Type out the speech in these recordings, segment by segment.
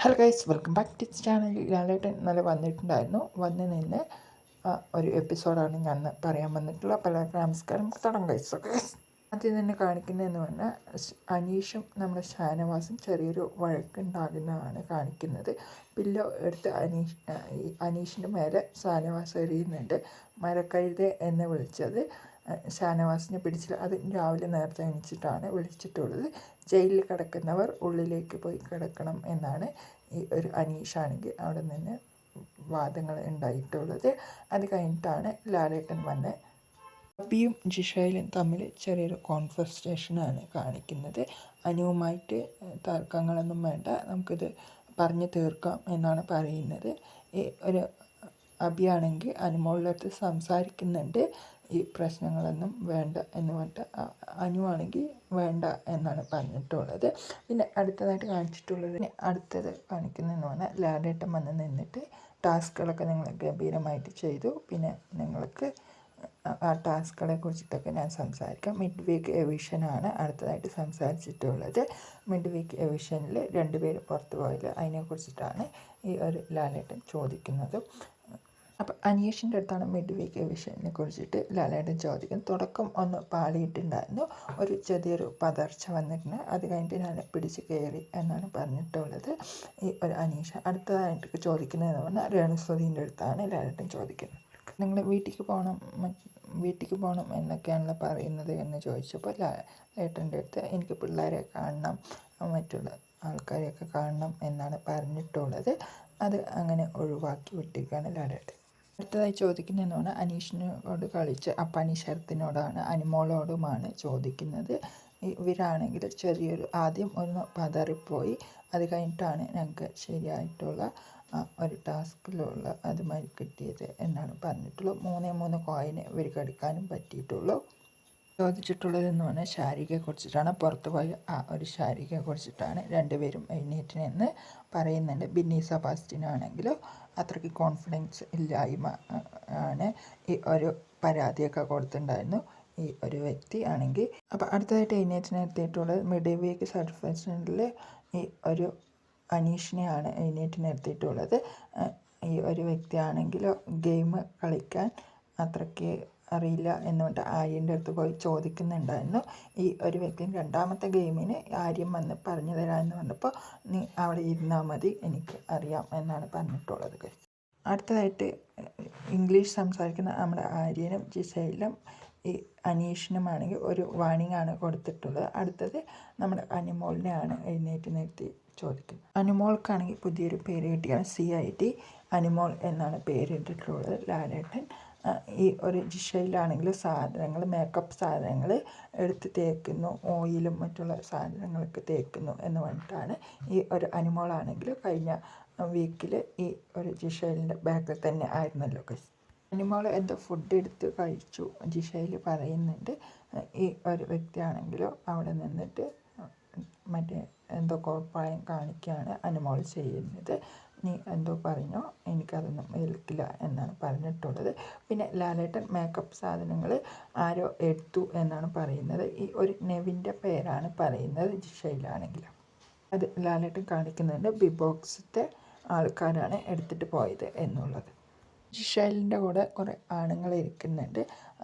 Hello guys, welcome back to channel. ലാലേട്ടൻ ഇന്നലെ വന്നിട്ടുണ്ടായിരുന്നു. വന്ന് നിന്ന് ഒരു എപ്പിസോഡാണ് ഞാൻ പറയാൻ വന്നിട്ടുള്ളത്. പലർക്കും നമസ്കാരം. തുടങ്ങാം ഗൈസ്. ഓക്കെ, ആദ്യം തന്നെ കാണിക്കുന്നതെന്ന് പറഞ്ഞാൽ അനീഷും നമ്മുടെ ഷാനവാസും ചെറിയൊരു വഴക്കുണ്ടാകുന്നതാണ് കാണിക്കുന്നത്. പില്ലോ എടുത്ത് അനീഷിൻ്റെ മേലെ ഷാനവാസ് എറിയുന്നുണ്ട്. മരക്കഴുത എന്ന് വിളിച്ചത് ഷാനവാസിനെ പിടിച്ചില്ല. അത് രാവിലെ നേരത്തെ എണീച്ചിട്ടാണ് വിളിച്ചിട്ടുള്ളത്. ജയിലിൽ കിടക്കുന്നവർ ഉള്ളിലേക്ക് പോയി കിടക്കണം എന്നാണ് ഈ ഒരു അനീഷാണെങ്കിൽ അവിടെ നിന്ന് വാദങ്ങൾ ഉണ്ടായിട്ടുള്ളത്. അത് കഴിഞ്ഞിട്ടാണ് ലാലേട്ടൻ വന്ന് അബിയും ജിഷയിലും തമ്മിൽ ചെറിയൊരു കോൺവെർസേഷനാണ് കാണിക്കുന്നത്. അനുവുമായിട്ട് തർക്കങ്ങളൊന്നും വേണ്ട, നമുക്കിത് പറഞ്ഞു തീർക്കാം എന്നാണ് പറയുന്നത്. ഈ ഒരു അബിയാണെങ്കിൽ അനുമോളുടെ അടുത്ത് സംസാരിക്കുന്നുണ്ട്. ഈ പ്രശ്നങ്ങളൊന്നും വേണ്ട എന്ന് പറഞ്ഞിട്ട് അനുവാണെങ്കിൽ വേണ്ട എന്നാണ് പറഞ്ഞിട്ടുള്ളത്. പിന്നെ അടുത്തതായിട്ട് അടുത്തത് കാണിക്കുന്നതെന്ന് പറഞ്ഞാൽ ലാലേട്ടൻ വന്ന് നിന്നിട്ട് ടാസ്കുകളൊക്കെ നിങ്ങൾ ഗംഭീരമായിട്ട് ചെയ്തു, പിന്നെ നിങ്ങൾക്ക് ആ ടാസ്കുകളെ കുറിച്ചിട്ടൊക്കെ ഞാൻ സംസാരിക്കാം. മിഡ് വീക്ക് എവിഷനാണ് അടുത്തതായിട്ട് സംസാരിച്ചിട്ടുള്ളത്. മിഡ് വീക്ക് എവിഷനിൽ 2 പേര് പുറത്തു പോയില്ല, അതിനെക്കുറിച്ചിട്ടാണ് ഈ ഒരു ലാലേട്ടൻ ചോദിക്കുന്നത്. അപ്പോൾ അനീഷിൻ്റെ അടുത്താണ് മിഡ് വീക്ക് എവിഷനെ കുറിച്ചിട്ട് ലാലേട്ടൻ ചോദിക്കുന്നത്. തുടക്കം ഒന്ന് പാളിയിട്ടുണ്ടായിരുന്നു, ഒരു ചെറിയൊരു പതർച്ച വന്നിട്ടുണ്ട്. അത് കഴിഞ്ഞിട്ട് ഞാൻ പിടിച്ച് കയറി എന്നാണ് പറഞ്ഞിട്ടുള്ളത് ഈ ഒരു അനീഷ്. അടുത്തതായിട്ട് ചോദിക്കുന്നതെന്ന് പറഞ്ഞാൽ രേണുസുധീൻ്റെ അടുത്താണ് ലാലേട്ടൻ ചോദിക്കുന്നത്. നിങ്ങൾ വീട്ടിലേക്ക് പോകണം എന്നൊക്കെയാണല്ലോ പറയുന്നത് എന്ന് ചോദിച്ചപ്പോൾ ലാലേട്ടൻ്റെ അടുത്ത് എനിക്ക് പിള്ളേരെ കാണണം, മറ്റുള്ള ആൾക്കാരെയൊക്കെ കാണണം എന്നാണ് പറഞ്ഞിട്ടുള്ളത്. അത് അങ്ങനെ ഒഴിവാക്കി വിട്ടിരിക്കുകയാണ് ലാലേട്ടൻ. അടുത്തതായി ചോദിക്കുന്നതെന്ന് പറഞ്ഞാൽ അനീഷിനോട് കളിച്ച് അപ്പാനി ശരത്തിനോടാണ്, അനുമോളോടുമാണ് ചോദിക്കുന്നത്. ഇവരാണെങ്കിൽ ചെറിയൊരു ആദ്യം ഒന്ന് പതറിപ്പോയി. അത് കഴിഞ്ഞിട്ടാണ് ഞങ്ങൾക്ക് ശരിയായിട്ടുള്ള ഒരു ടാസ്കിലുള്ള അതുമായി കിട്ടിയത് എന്നാണ് പറഞ്ഞിട്ടുള്ളത്. 3 കോയിന് ഇവർക്ക് എടുക്കാനും പറ്റിയിട്ടുള്ളൂ. ചോദിച്ചിട്ടുള്ളതെന്ന് പറഞ്ഞാൽ ശാരികയെക്കുറിച്ചിട്ടാണ്. പുറത്തു പോയ ആ ഒരു ശാരികയെക്കുറിച്ചിട്ടാണ്. 2 പേരും എഴുന്നേറ്റിനെന്ന് പറയുന്നുണ്ട്. ബിന്നി സെബാസ്റ്റ്യനാണെങ്കിലും അത്രയ്ക്ക് കോൺഫിഡൻസ് ഇല്ലായ്മ ആണ് ഈ ഒരു പരാതിയൊക്കെ കൊടുത്തിട്ടുണ്ടായിരുന്നു ഈ ഒരു വ്യക്തി ആണെങ്കിൽ. അപ്പോൾ അടുത്തതായിട്ട് എഴുന്നേറ്റിനെത്തിയിട്ടുള്ളത് മിഡ് വീക്ക് സർട്ടിഫിക്കറ്റിൽ ഈ ഒരു അനീഷിനെയാണ് എഴുന്നേറ്റിനെത്തിയിട്ടുള്ളത്. ഈ ഒരു വ്യക്തിയാണെങ്കിൽ ഗെയിം കളിക്കാൻ അത്രയ്ക്ക് അറിയില്ല എന്ന് പറഞ്ഞിട്ട് ആര്യൻ്റെ അടുത്ത് പോയി ചോദിക്കുന്നുണ്ടായിരുന്നു. ഈ ഒരു വ്യക്തി രണ്ടാമത്തെ ഗെയിമിന് ആര്യം വന്ന് പറഞ്ഞു തരാമെന്ന് പറഞ്ഞപ്പോൾ നീ അവിടെ ഇരുന്നാൽ മതി, എനിക്ക് അറിയാം എന്നാണ് പറഞ്ഞിട്ടുള്ളത്. അടുത്തതായിട്ട് ഇംഗ്ലീഷ് സംസാരിക്കുന്ന നമ്മുടെ ആര്യനും ജിസയിലും ഈ അനീഷിനുമാണെങ്കിൽ ഒരു വാണിംഗ് ആണ് കൊടുത്തിട്ടുള്ളത്. അടുത്തത് നമ്മുടെ അനുമോളിനെയാണ് എഴുന്നേറ്റ് നിർത്തി ചോദിക്കുന്നത്. അനുമോൾക്കാണെങ്കിൽ പുതിയൊരു പേര് കിട്ടിയാണ്, CID അനുമോൾ എന്നാണ് പേരിട്ടിട്ടുള്ളത് ലാലേട്ടൻ. ഈ ഒരു ജിഷയിലാണെങ്കിൽ സാധനങ്ങൾ, മേക്കപ്പ് സാധനങ്ങൾ എടുത്ത് തേക്കുന്നു, ഓയിലും മറ്റുള്ള സാധനങ്ങളൊക്കെ തേക്കുന്നു എന്ന് പറഞ്ഞിട്ടാണ്. ഈ ഒരു അനുമോളാണെങ്കിൽ കഴിഞ്ഞ വീക്കിൽ ഈ ഒരു ജിഷയിലിൻ്റെ ബാക്കിൽ തന്നെ ആയിരുന്നല്ലോ. അനുമോൾ എന്തോ ഫുഡ് എടുത്ത് കഴിച്ചു ജിഷയിൽ പറയുന്നുണ്ട്. ഈ ഒരു വ്യക്തിയാണെങ്കിലോ അവിടെ നിന്നിട്ട് മറ്റേ എന്തോ കോപ്രായം കാണിക്കുകയാണ് അനുമോൾ ചെയ്യുന്നത്. നീ എന്തോ പറഞ്ഞോ, എനിക്കതൊന്നും ഏൽക്കില്ല എന്നാണ് പറഞ്ഞിട്ടുള്ളത്. പിന്നെ ലാലേട്ടൻ മേക്കപ്പ് സാധനങ്ങൾ ആരോ എടുത്തു എന്നാണ് പറയുന്നത്. ഈ ഒരു നെവിൻ്റെ പേരാണ് പറയുന്നത് ജിഷയിലാണെങ്കിൽ. അത് ലാലേട്ടൻ കാണിക്കുന്നുണ്ട്, ബിഗ് ബോക്സിൻ്റെ ആൾക്കാരാണ് എടുത്തിട്ട് പോയത് എന്നുള്ളത്. ജിഷയിലിൻ്റെ കൂടെ കുറേ ആണുങ്ങൾ ഇരിക്കുന്നുണ്ട്.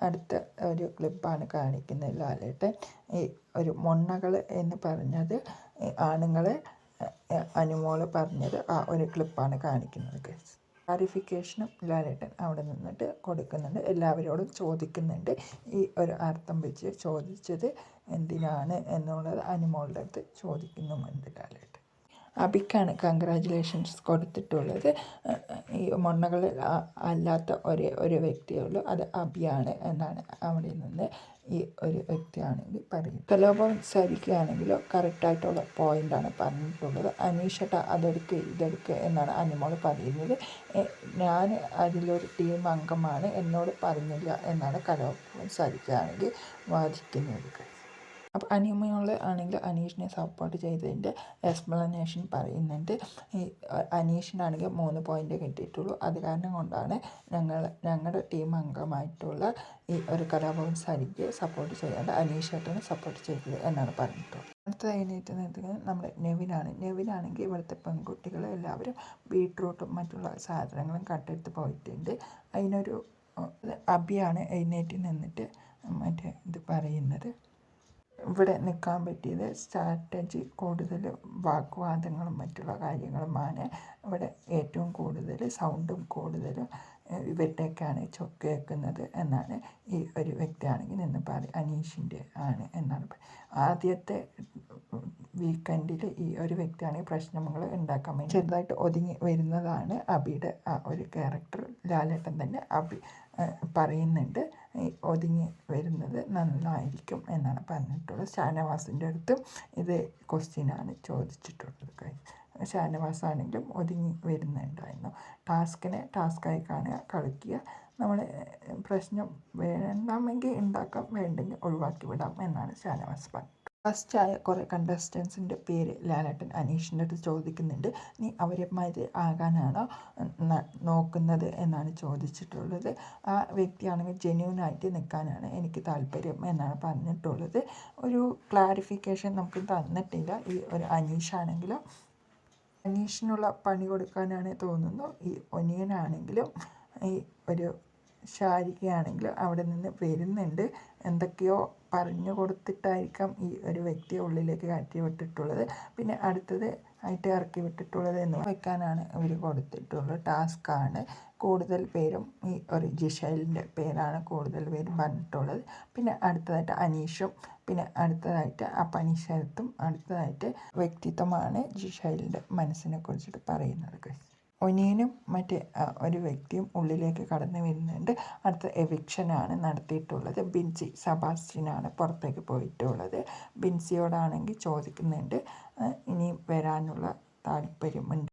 അടുത്ത ഒരു ക്ലിപ്പാണ് കാണിക്കുന്നത് ലാലേട്ടൻ. ഈ ഒരു മൊണ്ണകൾ എന്ന് പറഞ്ഞത് ആണുങ്ങളെ അനുമോള് പറഞ്ഞത് ആ ഒരു ക്ലിപ്പാണ് കാണിക്കുന്നത്. ക്ലാരിഫിക്കേഷനും ലാലേട്ടൻ അവിടെ നിന്നിട്ട് കൊടുക്കുന്നുണ്ട്, എല്ലാവരോടും ചോദിക്കുന്നുണ്ട്. ഈ ഒരു അർത്ഥം വെച്ച് ചോദിച്ചത് എന്തിനാണ് എന്നുള്ളത് അനുമോളുടെ അടുത്ത് ചോദിക്കുന്നുമുണ്ട് ലാലേട്ടൻ. അബിക്കാണ് കൺഗ്രാജുലേഷൻസ് കൊടുത്തിട്ടുള്ളത്. ഈ മൊണ്ണകളിൽ അല്ലാത്ത ഒരു വ്യക്തിയേ ഉള്ളൂ, അത് അബിയാണ് എന്നാണ് അവിടെ നിന്ന് ഈ ഒരു വ്യക്തിയാണെങ്കിൽ പറയുന്നത്. പ്രലോഭം സരിക്കുകയാണെങ്കിലോ കറക്റ്റായിട്ടുള്ള പോയിൻ്റാണ് പറഞ്ഞിട്ടുള്ളത്. അനീഷട്ട അതെടുക്ക് ഇതെടുക്ക് എന്നാണ് അനുമോൾ പറയുന്നത്. ഞാൻ അതിലൊരു ടീം അംഗമാണ്, എന്നോട് പറഞ്ഞില്ല എന്നാണ് കലോഭം സരിക്കുകയാണെങ്കിൽ വാദിക്കുന്നത്. അപ്പോൾ അനിമയോൾ ആണെങ്കിൽ അനീഷിനെ സപ്പോർട്ട് ചെയ്തതിൻ്റെ എക്സ്പ്ലനേഷൻ പറയുന്നുണ്ട്. ഈ അനീഷിനാണെങ്കിൽ 3 പോയിൻ്റ് കിട്ടിയിട്ടുള്ളൂ. അത് കാരണം കൊണ്ടാണ് ഞങ്ങളുടെ ടീം അംഗമായിട്ടുള്ള ഈ ഒരു കലാഭവൻ സാരിക്ക് സപ്പോർട്ട് ചെയ്യാണ്ട് അനീഷേട്ടനെ സപ്പോർട്ട് ചെയ്തത് എന്നാണ് പറഞ്ഞിട്ടുള്ളത്. അടുത്ത കഴിഞ്ഞിട്ട് നിൽക്കുന്നത് നമ്മുടെ നെവിനാണെങ്കിൽ ഇവിടുത്തെ പെൺകുട്ടികൾ എല്ലാവരും ബീട്രൂട്ടും മറ്റുള്ള സാധനങ്ങളും കട്ടെടുത്ത് പോയിട്ടുണ്ട്. അതിനൊരു അബിയാണ് എഴുന്നേറ്റ് നിന്നിട്ട് മറ്റേ ഇത് പറയുന്നത്. ഇവിടെ നിൽക്കാൻ പറ്റിയത് സ്ട്രാറ്റജി കൂടുതൽ വാഗ്വാദങ്ങളും മറ്റുള്ള കാര്യങ്ങളുമാണ്. ഇവിടെ ഏറ്റവും കൂടുതൽ സൗണ്ടും കൂടുതലും ഇവരുടെയൊക്കെയാണ് കേൾക്കുന്നത് എന്നാണ് ഈ ഒരു വ്യക്തിയാണെങ്കിൽ നിന്ന് അനീഷിൻ്റെ ആണ് എന്നാണ്. ആദ്യത്തെ വീക്കെൻഡിൽ ഈ ഒരു വ്യക്തിയാണെങ്കിൽ പ്രശ്നങ്ങൾ ഉണ്ടാക്കാൻ വേണ്ടി ചെറുതായിട്ട് ഒതുങ്ങി വരുന്നതാണ് അബിയുടെ ആ ഒരു ക്യാരക്ടർ. ലാലേട്ടൻ തന്നെ പറയുന്നുണ്ട് ഒതുങ്ങി വരുന്നത് നന്നായിരിക്കും എന്നാണ് പറഞ്ഞിട്ടുള്ളത്. ഷാനവാസിൻ്റെ അടുത്തും ഇത് ക്വസ്റ്റ്യനാണ് ചോദിച്ചിട്ടുള്ളത്. ഷാനവാസാണെങ്കിലും ഒതുങ്ങി വരുന്നുണ്ടായിരുന്നു. ടാസ്ക്കായി കാണുക, കളിക്കുക. നമ്മൾ പ്രശ്നം വേണമെങ്കിൽ ഉണ്ടാക്കാം, വേണ്ടെങ്കിൽ ഒഴിവാക്കി വിടാം എന്നാണ് ഷാനവാസ് പറഞ്ഞത്. ഫസ്റ്റായ കുറേ കണ്ടസ്റ്റൻസിൻ്റെ പേര് ലാലേട്ടൻ അനീഷിൻ്റെ അടുത്ത് ചോദിക്കുന്നുണ്ട്. നീ അവരെ മാതിരി ആകാനാണോ നോക്കുന്നത് എന്നാണ് ചോദിച്ചിട്ടുള്ളത്. ആ വ്യക്തിയാണെങ്കിൽ ജെന്യൂനായിട്ട് നിൽക്കാനാണ് എനിക്ക് താല്പര്യം എന്നാണ് പറഞ്ഞിട്ടുള്ളത്. ഒരു ക്ലാരിഫിക്കേഷൻ നമുക്ക് തന്നിട്ടില്ല. ഈ ഒരു അനീഷാണെങ്കിലും അനീഷിനുള്ള പണി കൊടുക്കാനാണ് തോന്നുന്നു. ഈ ഒനിയനാണെങ്കിലും ഈ ഒരു ശാരികയാണെങ്കിലും അവിടെ നിന്ന് വരുന്നുണ്ട്. എന്തൊക്കെയോ പറഞ്ഞു കൊടുത്തിട്ടായിരിക്കാം ഈ ഒരു വ്യക്തിയെ ഉള്ളിലേക്ക് കയറ്റി വിട്ടിട്ടുള്ളത്. പിന്നെ അടുത്തത് ആയിട്ട് ഇറക്കി വിട്ടിട്ടുള്ളത് എന്ന് വെക്കാനാണ് ഇവർ കൊടുത്തിട്ടുള്ളത്. ടാസ്ക്കാണ്. കൂടുതൽ പേരും ഈ ഒരു ജിഷൈലിൻ്റെ പേരാണ് കൂടുതൽ പേരും പറഞ്ഞിട്ടുള്ളത്. പിന്നെ അടുത്തതായിട്ട് അനീഷും പിന്നെ അടുത്തതായിട്ട് പനിശരത്തും അടുത്തതായിട്ട് വ്യക്തിത്വമാണ് ജിഷൈലിൻ്റെ മനസ്സിനെ കുറിച്ചിട്ട് പറയുന്നത്. ഒനിയനും മറ്റേ ഒരു വ്യക്തിയും ഉള്ളിലേക്ക് കടന്നു വരുന്നുണ്ട്. അടുത്ത എവിക്ഷനാണ് നടത്തിയിട്ടുള്ളത്. ബിൻസി സെബാസ്റ്റ്യനാണ് പുറത്തേക്ക് പോയിട്ടുള്ളത്. ബിൻസിയോടാണെങ്കിൽ ചോദിക്കുന്നുണ്ട് ഇനിയും വരാനുള്ള താല്പര്യമുണ്ട്.